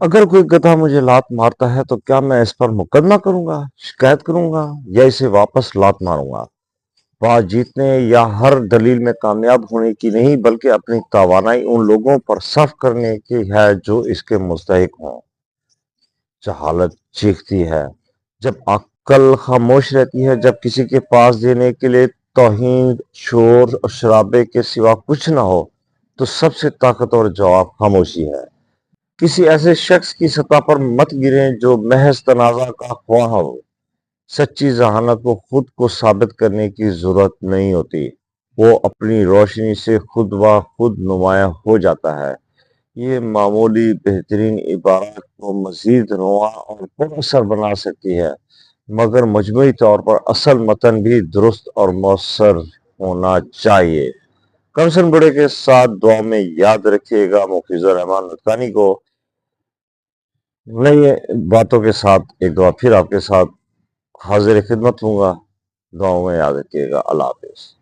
اگر کوئی گدھا مجھے لات مارتا ہے تو کیا میں اس پر مقدمہ کروں گا، شکایت کروں گا یا اسے واپس لات ماروں گا؟ بات جیتنے یا ہر دلیل میں کامیاب ہونے کی نہیں، بلکہ اپنی توانائی ان لوگوں پر صرف کرنے کی ہے جو اس کے مستحق ہوں۔ جہالت چیختی ہے جب عقل خاموش رہتی ہے، جب کسی کے پاس دینے کے لیے توہین، شور اور شرابے کے سوا کچھ نہ ہو تو سب سے طاقتور جواب خاموشی ہے۔ کسی ایسے شخص کی سطح پر مت گریں جو محض تنازع کا خواہاں ہو۔ سچی ذہانت کو خود کو ثابت کرنے کی ضرورت نہیں ہوتی، وہ اپنی روشنی سے خود بخود نمایاں ہو جاتا ہے۔ یہ معمولی بہترین عبارت کو مزید رواں اور پر اثر بنا سکتی ہے، مگر مجموعی طور پر اصل متن بھی درست اور مؤثر ہونا چاہیے۔ کمسن بڑے کے ساتھ دعا میں یاد رکھیے گا۔ مفیظ الرحمان لدھیانوی کو نئی باتوں کے ساتھ ایک دعا پھر آپ کے ساتھ حاضر خدمت ہوں گا۔ دعاؤں میں یاد رکھیے گا۔ اللہ حافظ۔